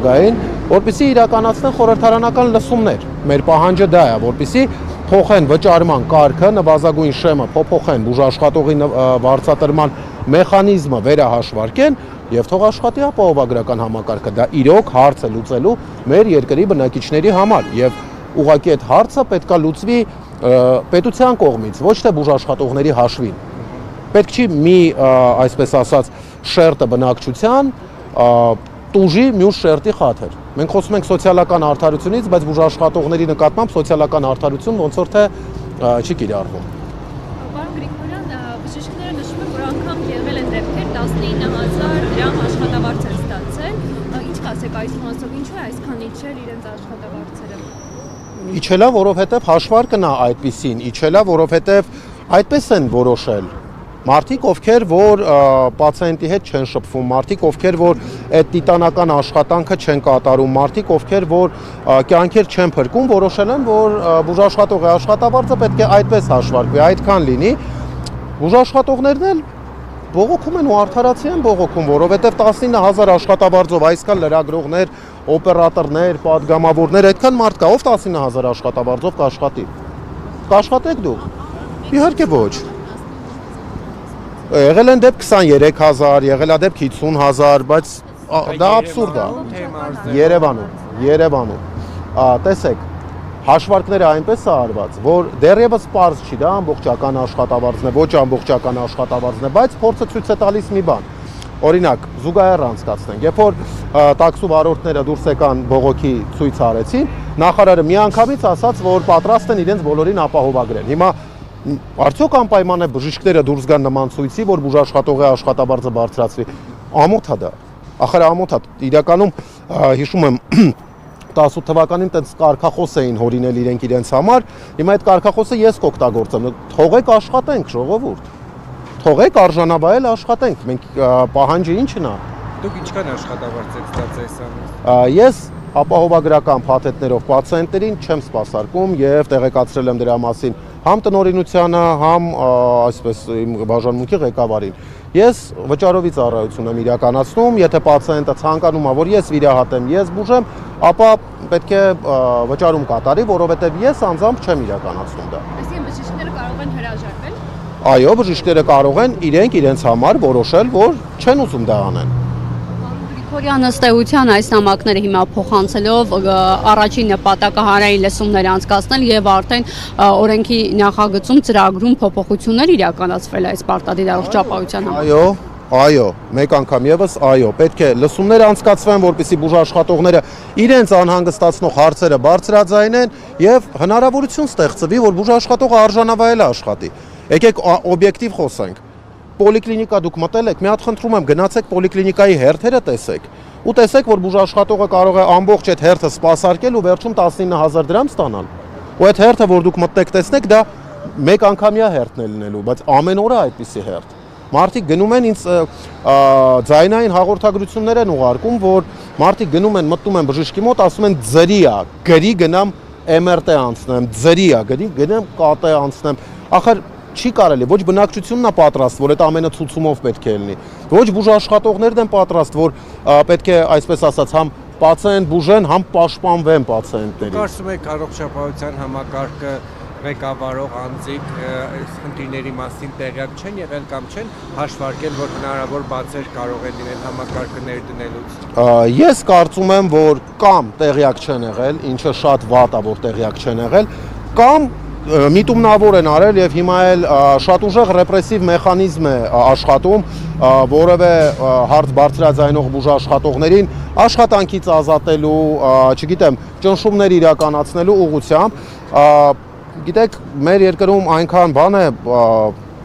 նախագահին, որպեսզի իրականացնեն խորհրդարանական լսումներ։ Մեր պահանջը դա է, որպեսզի փոխեն վճարման կարգը, նվազագույն շեմը փոփոխեն, բուժաշխատողի վարձատրման մեխանիզմը վերահաշվարկեն եւ թող աշխատի ապահովագրական համակարգը։ Դա իրոք հարց է լուծելու մեր երկրի բնակիչների համար եւ ուղղակի այդ հարցը պետքա լուծվի պետության կողմից, ոչ թե բուժաշխատողների հաշվին։ Պետք չի մի, այսպես ասած, շերտը բնակչության տուժի մյուս շերտի խաթր։ Մենք խոսում ենք սոցիալական արդարությունից, բայց բուժաշխատողների նկատմամբ սոցիալական արդարություն ոնց որ թե չի կիրառվում։ Պարոն Գրիգորյան, բժիշկները նշում են, որ անգամ եղել են դեպքեր 19,000 դրամ աշխատավարձ են ստացել։ Ինչ կասեք այս մասով, ինչու է այսքան իջել իրենց աշխատավարձերը։ Իջելա, որովհետև հաշվարկն է այդպիսին, իջելա, որովհետև այդպես են որոշել։ Մարդիկ, ովքեր որ պացիենտի հետ չեն շփվում, մարդիկ, ովքեր որ այդ տիտանական աշխատանքը չեն կատարում, մարդիկ, ովքեր որ կյանքեր չեն փրկում, որոշել են, որ բուժաշխատողի աշխատավարձը պետք է այդպես հաշվարկվի, այդքան լինի։ Բուժաշխատողներն էլ բողոքում են ու արդարացի են բողոքում, որովհետև 19,000 աշխատավարձով այսքան լրագրողներ, օպերատորներ, պատգամավորներ, այդքան մարդ կա, ով 19,000 աշխատավարձով կաշխատի։ Կաշխատեք դուք։ Իհարկե ոչ։ Եղել են դեպք 23,000, եղել է դեպք 50,000, բայց դա աբսուրդ է։ Երևանում։ Տեսեք, հաշվարկները այնպես է արված, որ դեռևս պարզ չի, դա ամբողջական աշխատավարձն է, ոչ ամբողջական աշխատավարձն է, բայց փորձը ցույց է տալիս մի բան։ Օրինակ, զուգահեռ անցկացնենք, երբ որ տաքսու վարորդները դուրս եկան բողոքի ցույց արեցին, նախարարը միանգամից ասաց, որ պատրաստ են իրենց բոլորին ապահովագրել։ Հիմա արդյոք անպայման է բժիշկները դուրս գան նման ցույցի, որ բուժաշխատողի աշխատավարձը բարձրացվի։ Ամոթ է դա։ Ախր ամոթ է։ Իրականում հիշում եմ 18 թվականին տենց կարգախոս էին հորինել իրենց համար, հիմա այդ կարգախոսը ես կօգտագործեմ։ Թողեք աշխատենք, ժողովուրդ։ Թողեք արժանավայել աշխատենք։ Մենք պահանջը ի՞նչն է։ Դուք ինչքան աշխատավարձ եք ստացել այս ամիս։ Ես ապահովագրական փաթեթներով պացիենտերին չեմ սպասարկում եւ տեղեկացրել եմ դրա մասին համ տնօրինությանը, համ այսպես իմ բաժանմունքի ղեկավարին։ Ես վճարովի ծառայություն եմ իրականացնում, եթե պացիենտը ցանկանում է, որ ես վիրահատեմ, ես բուժեմ, ապա պետք է վճարում կատարի, որովհետև ես անձամբ չեմ իրականացնում դա։ Այսինքն բժիշկները կարող են հրաժարվել։ Այո, բժիշկները կարող են իրենց համար որոշել, որ չեն ուզում դա անեն։ Գրիգորյան, ըստ էության այս նամակները հիմա փոխանցելով առաջին նպատակը հանրային լսումներ անցկացնել եւ արդեն օրենքի նախագծում ծրագրում փոփոխություններ իրականացվել այս պարտադիր առողջապահության համար։ Այո, մեկ անգամ եւս այո, պետք է լսումներ անցկացվեն, որպեսզի բուժաշխատողները իրենց անհանգստացնող հարցերը բարձրաձայնեն եւ հնարավորություն ստեղծվի, որ բուժաշխատողը արժանավայել աշխատի։ Եկեք օբյեկտիվ խոսենք։ Պոլիկլինիկա դուք մտել եք, մի հատ խնդրում եմ գնացեք պոլիկլինիկայի հերթերը տեսեք ու տեսեք, որ բուժաշխատողը կարող է ամբողջ այդ հերթը սպասարկել ու վերջում 19,000 դրամ ստանալ։ Ու այդ հերթը, որ դուք մտեք տեսնեք, դա մեկ անգամյա հերթն է լինելու, բայց ամեն օրը այդպիսի հերթ։ Մարդիկ գնում են ինձ ձայնային հաղորդագրություններ են ուղարկում, որ մարդիկ գնում են, մտնում են բժշկի մոտ, ասում են ձրի է, գրի գնամ MRT անցնեմ, ձրի է, գրի գնամ ԿՏ անցնեմ։ Ախր չի կարելի, ոչ բնակչությունն է պատրաստ, որ այդ ամենը ցուցումով պետք է լինի։ Ոչ բուժաշխատողներն են պատրաստ, որ պետք է, այսպես ասած, համ պացիենտ բուժեն, համ պաշտպանվեն պացիենտներին։ Կարծում եք առողջապահության համակարգը ղեկավարող անձիկ այս խնդիրների մասին տեղյակ չեն եղել կամ չեն հաշվարկել, որ հնարավոր բացեր կարող են լինել համակարգը ներդնելուց։ Ես կարծում եմ, որ կամ տեղյակ չեն եղել, ինչը շատ վատ է, որ տեղյակ չեն եղել, կամ միտումնավոր են արել եւ հիմա էլ շատ ուժեղ ռեպրեսիվ մեխանիզմ է աշխատում, որևէ հարց բարձրաձայնող բուժաշխատողներին աշխատանքից ազատելու, չգիտեմ, ճնշումներ իրականացնելու ուղղությամբ։ Գիտեք, մեր երկրում այնքան բան է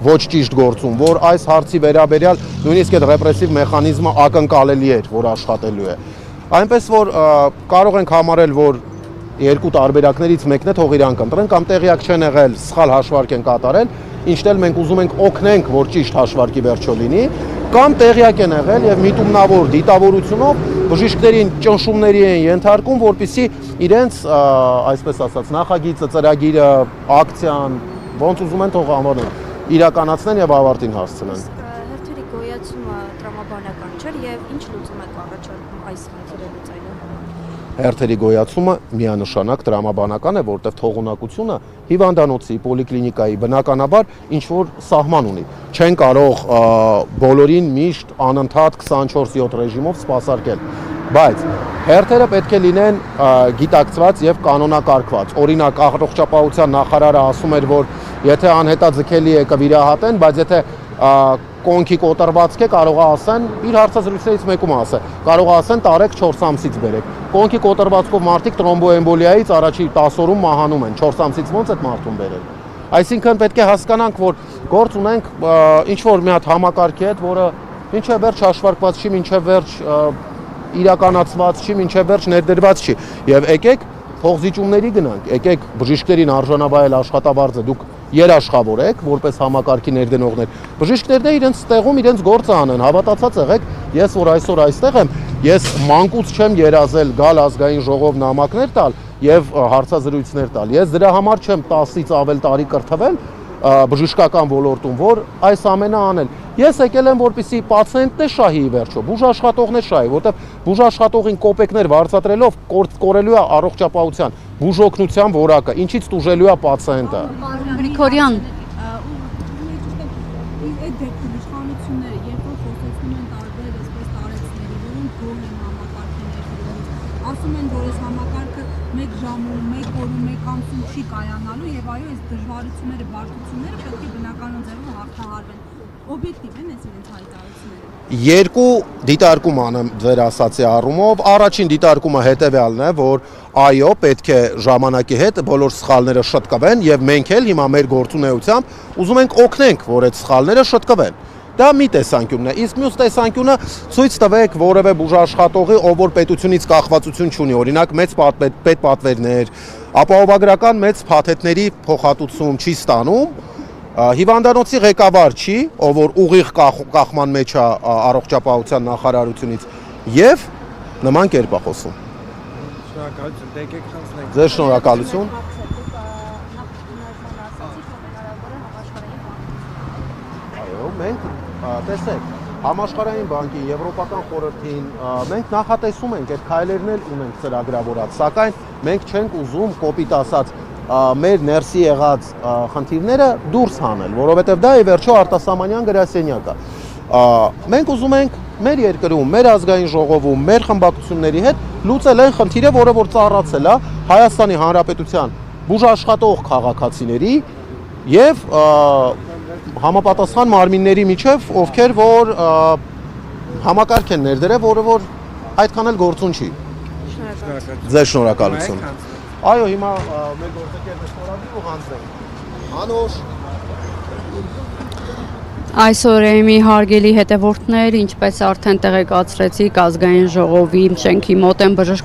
ոչ ճիշտ գործում, որ այս հարցի վերաբերյալ նույնիսկ այդ ռեպրեսիվ մեխանիզմը ակնկալելի էր, որ աշխատելու է։ Այնպես որ կարող ենք համարել, որ երկու տարբերակներից մեկն է, թող իրանք ընտրեն, կամ տեղյակ չեն եղել, սխալ հաշվարկ են կատարել, ինչն էլ մենք ուզում ենք օգնենք, որ ճիշտ հաշվարկի վերջո լինի, կամ տեղյակ են եղել եւ միտումնավոր դիտավորությունով բժիշկներին ճնշումների են ենթարկում, որպեսզի իրենց, այսպես ասած, նախագիծը, ծրագիրը, ակցիան, ոնց ուզում են թող անվանեն, իրականացնեն եւ ավարտին հասցնեն։ Հերթերի գոյացումը տրամաբանական չէ եւ ինչ լուծում եք առաջարկում այս խնդիրը լուծելու համար։ հերթերի գոյացումը միանշանակ տրամաբանական է, որտեղ թողունակությունը հիվանդանոցի, պոլիկլինիկայի բնականաբար ինչ որ սահման ունի։ Չեն կարող բոլորին միշտ անընդհատ 24/7 ռեժիմով սպասարկել, բայց հերթերը պետք է լինեն գիտակցված եւ կանոնակարգված։ Օրինակ, առողջապահության նախարարը ասում էր, որ եթե անհետաձգելի է կվիրահատեն, բայց եթե կոնքի կոտրվածք է, կարող է ասեն, իր հարցազրույցներից մեկում ասե, կարող է ասեն տարեք 4 ամսից բերեք։ Կոնքի կոտրվածքով մարդիկ տրոմբոէմբոլիայից առաջի 10 օրում մահանում են, 4 ամսից ոնց այդ մարդուն բերել։ Այսինքն պետք է հասկանանք, որ գործ ունենք ինչ որ մի հատ համակարգի հետ, որը ինչև վերջ հաշվարկված չի, ինչև վերջ իրականացված չի, ինչև վերջ ներդրված չի։ Եվ եկեք փողզիջումների գնանք, եկեք բժիշկներին արժանավայել աշխատավարձը, դուք երաշխավոր եք, որպես համակարգի ներդնողներ։ Բժիշկներն իրենց տեղում իրենց գործը անեն, հավատացած եղեք, ես որ այսօր այստեղ եմ, ես մանկուց չեմ երազել գալ ազգային ժողով նամակներ տալ եւ հարցազրույցներ տալ։ Ես դրա համար չեմ 10-ից ավել տարի կրթվել բժշկական ոլորտում, որ այս ամենը անել։ Ես եկել եմ, որպեսզի պացիենտն է շահի վերջո, բուժաշխատողն է շահի, որտեղ բուժաշխատողին կոպեկներ վարձատրելով կորելու է առողջապահության, բուժօգնության որակը, ինչից տուժելու է պացիենտը։ Գրիգորյան, այդ դեպքում իշխանությունները երբ որ խոսեցնում են տարբեր այսպես տարեցների, որոնք գոհ են համակարգի ներդրումից, ասում են, որ այս համակարգը 1 ժամում, 1 օրում, 1 ամսում չի կայանալու եւ այո, այս դժվարությունները, բարդությունները պետք է բնականon ձևով հաղթահարվեն։ Օբյեկտիվ են այս իրենց հայտարարությունները։ Երկու դիտարկում անեմ ձեր ասացի առումով։ Առաջին դիտարկումը հետևյալն է, որ այո, պետք է ժամանակի հետ բոլոր սխալները շտկվեն եւ մենք էլ հիմա մեր գործունեությամբ ուզում ենք օգնենք, որ այդ սխալները շտկվեն։ Դա մի տեսանկյունն է, իսկ մյուս տեսանկյունը ցույց տվեք որևէ բուժաշխատողի, ով որ պետությունից կախվածություն չունի, օրինակ մեծ պետպատվերներ, ապահովագրական մեծ փաթեթների փոխհատուցում չի ստանում, հիվանդանոցի ղեկավար չի, ով որ ուղիղ կախման մեջ է առողջապահության նախարարությունից եւ նման կերպ է խոսում։ Շնորհակալություն, եկեք խնդրենք։ Ձեր շնորհակալություն։ Այո, մենք տեսեք, Համաշխարհային բանկին, Եվրոպական խորհրդին մենք նախատեսում ենք, այդ քայլերն էլ ունենք ծրագրավորած, սակայն մենք չենք ուզում կոպիտ ասած մեր ներսի եղած խնդիրները դուրս հանել, որովհետև դա ի վերջո արտասահմանյան գրասենյակ է։ Մենք ուզում ենք մեր երկրում, մեր ազգային ժողովում, մեր խմբակցությունների հետ լուծել այն խնդիրը, որը որ ծառացել է Հայաստանի Հանրապետության բուժաշխատող քաղաքացիների եւ համապատասխան մարմինների միջև, ովքեր որ համակարգ են ներդրել, որը որ այդքան էլ գործուն չի։ Ձեր շնորհակալություն։ Այո, հիմա մեր գործընկերն է խորագրի ու հանձնենք։ Անուշ։ Այսօր մի հարգելի հետևորդներ, ինչպես արդեն տեղեկացրեցիք, ազգային ժողովի շենքի մոտ են բժշկ